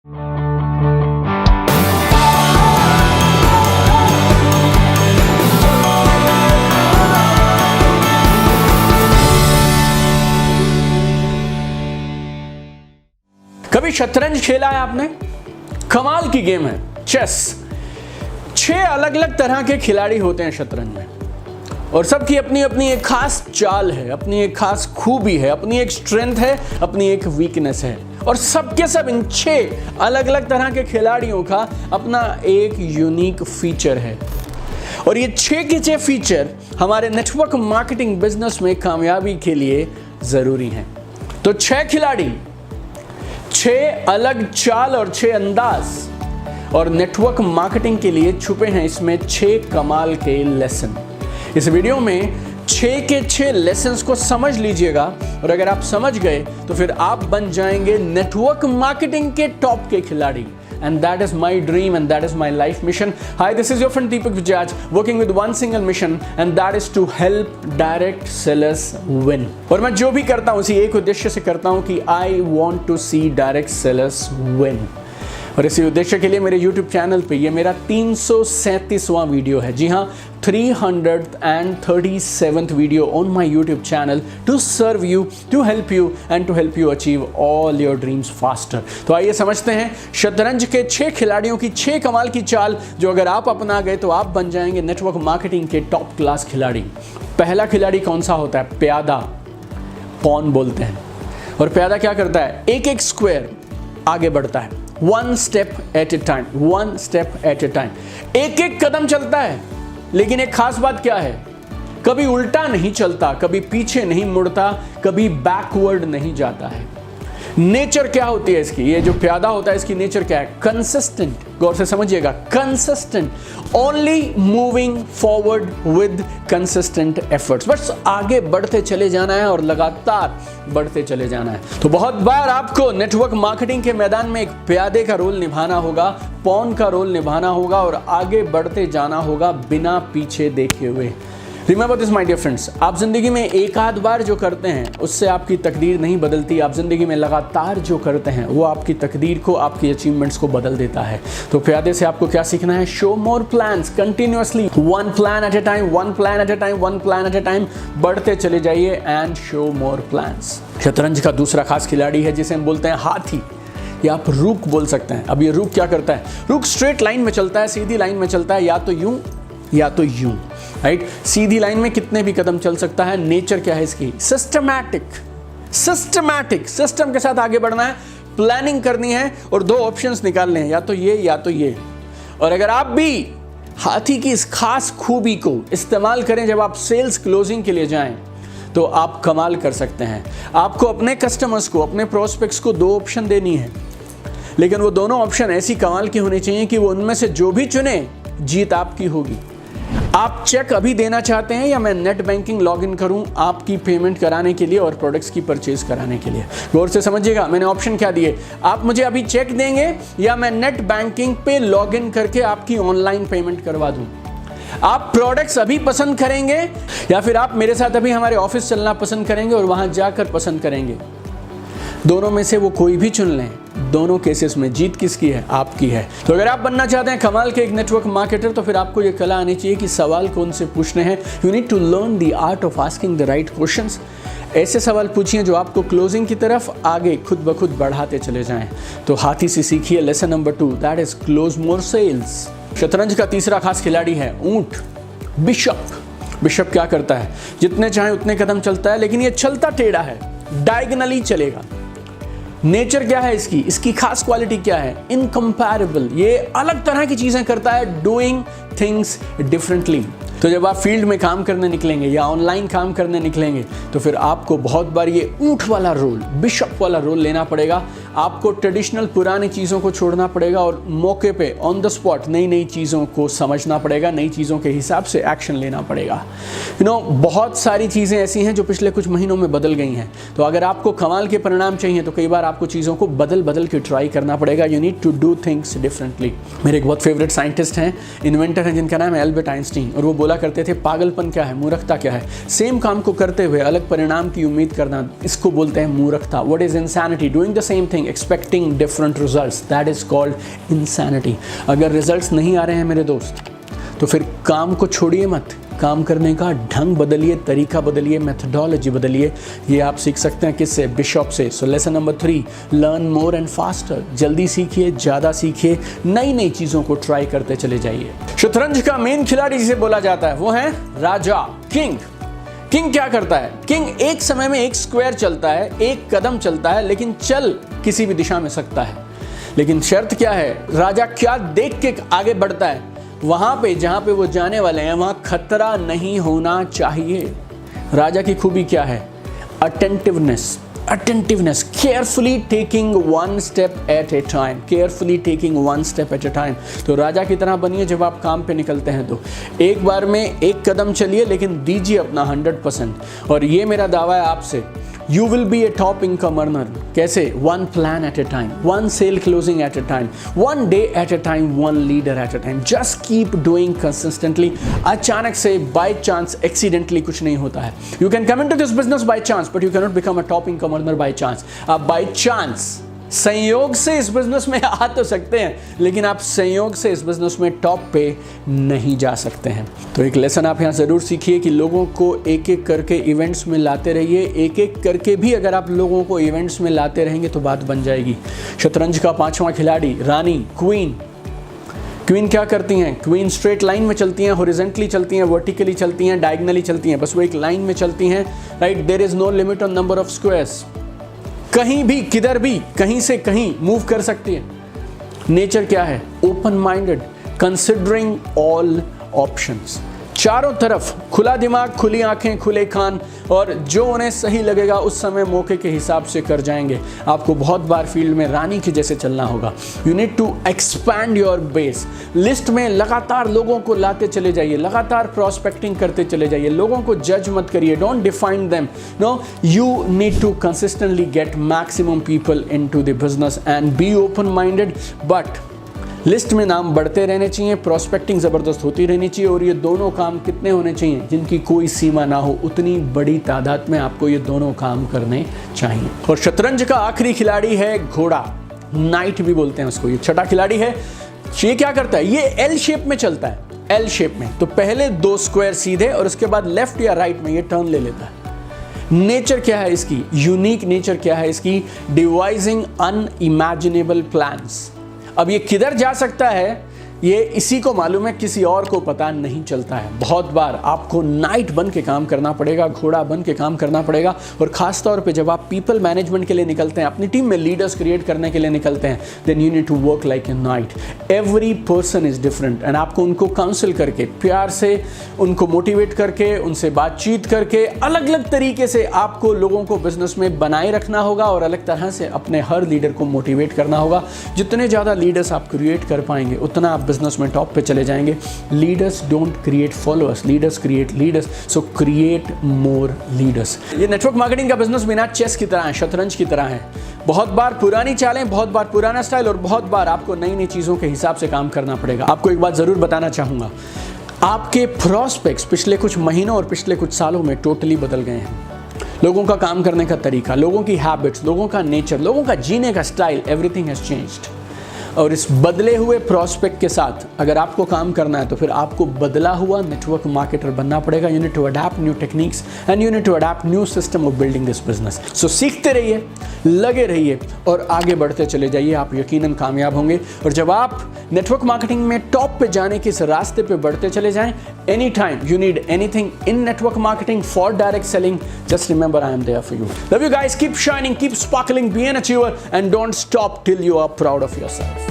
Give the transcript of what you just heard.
कभी शतरंज खेला है आपने? कमाल की गेम है चेस। 6 अलग अलग तरह के खिलाड़ी होते हैं शतरंज में और सबकी अपनी अपनी एक खास चाल है, अपनी एक खास खूबी है, अपनी एक स्ट्रेंथ है, अपनी एक वीकनेस है और सबके सब इन 6 अलग अलग तरह के खिलाड़ियों का अपना एक यूनिक फीचर है और ये 6 के 6 फीचर हमारे नेटवर्क मार्केटिंग बिजनेस में कामयाबी के लिए जरूरी हैं। तो 6 खिलाड़ी, 6 अलग चाल और 6 अंदाज और नेटवर्क मार्केटिंग के लिए छुपे हैं इसमें 6 कमाल के लेसन। इस वीडियो में 6 के 6 लेसन्स को समझ लीजिएगा और अगर आप समझ गए तो फिर आप बन जाएंगे नेटवर्क मार्केटिंग के टॉप के खिलाड़ी। And that is my dream and that is my life mission. Hi, this is your friend Deepak Vijay, working with one single mission and that is to help direct sellers win. और मैं जो भी करता हूँ उसी एक उद्देश्य से करता हूँ कि I want to see direct sellers win. और इसी उद्देश्य के लिए मेरे YouTube चैनल पे ये मेरा 337वां वीडियो है। जी हाँ, 337th video on my YouTube channel to serve you, to help you and to help you achieve all your dreams faster. तो आइए समझते हैं शतरंज के 6 खिलाड़ियों की 6 कमाल की चाल जो अगर आप अपना गए तो आप बन जाएंगे नेटवर्क मार्केटिंग के टॉप क्लास खिलाड़ी। पहला खिलाड़ी कौन सा होता है? प्यादा, पॉन बोलते हैं। और प्यादा क्या करता है? एक स्क्वायर आगे बढ़ता है, 1 step at a time, 1 step at a time. एक कदम चलता है, लेकिन एक खास बात क्या है? कभी उल्टा नहीं चलता, कभी पीछे नहीं मुड़ता, कभी बैकवर्ड नहीं जाता है। नेचर क्या होती है इसकी? ये जो प्यादा होता है इसकी नेचर क्या है? कंसिस्टेंट। गौर से समझिएगा, consistent, only moving forward with consistent efforts. बस आगे बढ़ते चले जाना है और लगातार बढ़ते चले जाना है। तो बहुत बार आपको नेटवर्क मार्केटिंग के मैदान में एक प्यादे का रोल निभाना होगा, पॉन का रोल निभाना होगा और आगे बढ़ते जाना होगा बिना पीछे देखे हुए। Remember this my dear friends, आप जिंदगी में एक आध बार जो करते हैं उससे आपकी तकदीर नहीं बदलती। आप जिंदगी में लगातार जो करते हैं वो आपकी तकदीर को, आपकी अचीवमेंट्स को बदल देता है। तो प्यादे से आपको क्या सीखना है? Show more plans continuously, 1 plan at a time, 1 plan at a time, 1 plan at a time, बढ़ते चले जाइए एंड शो मोर प्लान्स। शतरंज का दूसरा खास खिलाड़ी है जिसे हम बोलते हैं हाथी, या आप रूक बोल सकते हैं। अब ये रूक क्या करता है? रूक स्ट्रेट लाइन में चलता है, सीधी लाइन में चलता है, या तो यूं या तो यूं, राइट? सीधी लाइन में कितने भी कदम चल सकता है। नेचर क्या है इसकी? सिस्टमैटिक, सिस्टम के साथ आगे बढ़ना है, प्लानिंग करनी है और 2 ऑप्शंस निकालने हैं, या तो ये या तो ये। और अगर आप भी हाथी की इस खास खूबी को इस्तेमाल करें जब आप सेल्स क्लोजिंग के लिए जाएं तो आप कमाल कर सकते हैं। आपको अपने कस्टमर्स को, अपने प्रोस्पेक्ट्स को 2 ऑप्शन देनी है, लेकिन वो दोनों ऑप्शन ऐसी कमाल की होनी चाहिए कि वो उनमें से जो भी चुने जीत आपकी होगी। आप चेक अभी देना चाहते हैं या मैं नेट बैंकिंग लॉगिन करूं आपकी पेमेंट कराने के लिए और प्रोडक्ट्स की परचेज कराने के लिए? गौर से समझिएगा, मैंने ऑप्शन क्या दिए। आप मुझे अभी चेक देंगे या मैं नेट बैंकिंग पे लॉगिन करके आपकी ऑनलाइन पेमेंट करवा दूं। आप प्रोडक्ट्स अभी पसंद करेंगे या फिर आप मेरे साथ अभी हमारे ऑफिस चलना पसंद करेंगे और वहां जाकर पसंद करेंगे। दोनों में से वो कोई भी चुन लें, दोनों केसेस में जीत किसकी है? आपकी है। तो अगर आप बनना चाहते हैं कमाल के एक नेटवर्क मार्केटर तो फिर आपको ये कला आनी चाहिए कि सवाल कौन से पूछने हैं। You need to learn the art of asking the right questions. ऐसे सवाल पूछिए जो आपको क्लोजिंग की तरफ आगे खुद ब खुद बढ़ाते चले जाएं। तो हाथी से सीखिए lesson number 2, that is close more sales. शतरंज का तीसरा खास खिलाड़ी है ऊंट, बिशप। बिशप क्या करता है? जितने चाहे उतने कदम चलता है, लेकिन ये चलता टेढ़ा है, डायगोनली चलेगा। नेचर क्या है इसकी? इसकी खास क्वालिटी क्या है? इनकम्पैरेबल। ये अलग तरह की चीजें करता है, डूइंग थिंग्स डिफरेंटली। तो जब आप फील्ड में काम करने निकलेंगे या ऑनलाइन काम करने निकलेंगे तो फिर आपको बहुत बार ये ऊंट वाला रोल, बिशप वाला रोल लेना पड़ेगा। आपको ट्रेडिशनल पुरानी चीज़ों को छोड़ना पड़ेगा और मौके पे ऑन द स्पॉट नई नई चीज़ों को समझना पड़ेगा, नई चीज़ों के हिसाब से एक्शन लेना पड़ेगा। बहुत सारी चीज़ें ऐसी हैं जो पिछले कुछ महीनों में बदल गई हैं। तो अगर आपको कमाल के परिणाम चाहिए तो कई बार आपको चीज़ों को बदल बदल के ट्राई करना पड़ेगा। You need to do things differently. मेरे एक बहुत फेवरेट साइंटिस्ट हैं, इन्वेंटर हैं, जिनका नाम है एल्बर्ट आइंस्टीन, और वो बोला करते थे पागलपन क्या है, मूर्खता क्या है। सेम काम को करते हुए अलग परिणाम की उम्मीद करना, इसको बोलते हैं मूर्खता। What is insanity? Doing the same thing thing expecting different results, that is called insanity. अगर रिजल्ट्स नहीं आ रहे हैं मेरे दोस्त, तो फिर काम को छोड़िए मत, काम करने का ढंग बदलिए, तरीका बदलिए, मेथडोलॉजी बदलिए। ये आप सीख सकते हैं किससे? बिशॉप से। So lesson number 3, learn more and faster. जल्दी सीखिए, ज़्यादा सीखिए, नई नई चीज़ों को ट्राई करते चले जाइए। शतरंज का मेन खिलाड़ी जिसे बोला जाता है वो है राजा, किंग। किंग क्या करता है? किंग एक समय में एक स्क्वायर चलता है, एक कदम चलता है, लेकिन चल किसी भी दिशा में सकता है। लेकिन शर्त क्या है? राजा क्या देख के आगे बढ़ता है? वहां पे जहां पे वो जाने वाले हैं वहां खतरा नहीं होना चाहिए। राजा की खूबी क्या है? Attentiveness. Attentiveness, carefully taking one step at a time, carefully taking one step at a time. तो राजा की तरह बनिए जब आप काम पे निकलते हैं तो एक बार में एक कदम चलिए, लेकिन दीजिए अपना 100%। और ये मेरा दावा है आपसे, You will be a top income earner. कैसे? One plan at a time, one sale closing at a time, one day at a time, one leader at a time. Just keep doing consistently. अचानक से by chance, accidentally कुछ नहीं होता है। You can come into this business by chance, but you cannot become a top income earner by chance. आप by chance, संयोग से इस बिजनेस में आ तो सकते हैं, लेकिन आप संयोग से इस बिजनेस में टॉप पे नहीं जा सकते हैं। तो एक लेसन आप यहाँ ज़रूर सीखिए कि लोगों को एक एक करके इवेंट्स में लाते रहिए। एक एक करके भी अगर आप लोगों को इवेंट्स में लाते रहेंगे तो बात बन जाएगी। शतरंज का 5वां खिलाड़ी, रानी, क्वीन। क्वीन क्या करती हैं? क्वीन स्ट्रेट लाइन में चलती हैं, हॉरिजॉन्टली चलती हैं, वर्टिकली चलती हैं, डायगोनली चलती हैं, बस वो एक लाइन में चलती हैं, right. There is no limit on number of squares. कहीं भी, किधर भी, कहीं से कहीं मूव कर सकती है। नेचर क्या है? Open minded, considering all options. चारों तरफ खुला दिमाग, खुली आंखें, खुले कान, और जो उन्हें सही लगेगा उस समय मौके के हिसाब से कर जाएंगे। आपको बहुत बार फील्ड में रानी के जैसे चलना होगा। You need to expand your base. List में लगातार लोगों को लाते चले जाइए, लगातार प्रोस्पेक्टिंग करते चले जाइए। लोगों को जज मत करिए, don't define them. No, you need to consistently get maximum people into the business and be open minded. But list में नाम बढ़ते रहने चाहिए, प्रोस्पेक्टिंग ज़बरदस्त होती रहनी चाहिए, और ये दोनों काम कितने होने चाहिए? जिनकी कोई सीमा ना हो, उतनी बड़ी तादाद में आपको ये दोनों काम करने चाहिए। और शतरंज का आखिरी खिलाड़ी है घोड़ा, नाइट भी बोलते हैं उसको। ये छठा खिलाड़ी है। ये क्या करता है? ये एल शेप में चलता है, एल शेप में। तो पहले 2 स्क्वायर सीधे और उसके बाद लेफ्ट या राइट में ये टर्न ले लेता है। नेचर क्या है इसकी? यूनिक नेचर क्या है इसकी? Devising unimaginable plans. अब ये किधर जा सकता है ये इसी को मालूम है, किसी और को पता नहीं चलता है। बहुत बार आपको नाइट बन के काम करना पड़ेगा, घोड़ा बन के काम करना पड़ेगा। और खास तौर पे जब आप पीपल मैनेजमेंट के लिए निकलते हैं, अपनी टीम में लीडर्स क्रिएट करने के लिए निकलते हैं, then you need to work like a knight. Every person is different and आपको उनको काउंसिल करके, प्यार से उनको मोटिवेट करके, उनसे बातचीत करके, अलग अलग तरीके से आपको लोगों को बिजनेस में बनाए रखना होगा और अलग तरह से अपने हर लीडर को मोटिवेट करना होगा। जितने ज़्यादा लीडर्स आप क्रिएट कर पाएंगे उतना आप बिजनेस में टॉप पे चले जाएंगे। Leaders don't create followers, leaders create leaders. So create more leaders. ये नेटवर्क मार्केटिंग का बिजनेस बिना चेस की तरह है, शतरंज की तरह है। बहुत बार पुरानी चालें, बहुत बार पुराना स्टाइल, और बहुत बार आपको नई नई चीज़ों के हिसाब से काम करना पड़ेगा। आपको एक बात ज़रूर बताना चाहूँगा, आपके प्रॉस्पेक्ट्स पिछले कुछ महीनों और पिछले कुछ सालों में टोटली बदल गए हैं। लोगों का काम करने का तरीका, लोगों की हैबिट्स, लोगों का नेचर, लोगों का जीने का स्टाइल, एवरीथिंग हैज चेंज्ड। और इस बदले हुए प्रॉस्पेक्ट के साथ अगर आपको काम करना है तो फिर आपको बदला हुआ नेटवर्क मार्केटर बनना पड़ेगा। You need to adapt new techniques and you need to adapt new system of building this business. So सीखते रहिए, लगे रहिए और आगे बढ़ते चले जाइए, आप यकीनन कामयाब होंगे। और जब आप नेटवर्क मार्केटिंग में टॉप पे जाने के इस रास्ते पे बढ़ते चले जाएं, any time you need anything in network marketing for direct selling, just remember I am there for you. Love you guys, keep shining, keep sparkling, be an achiever and don't stop till you are proud of yourself.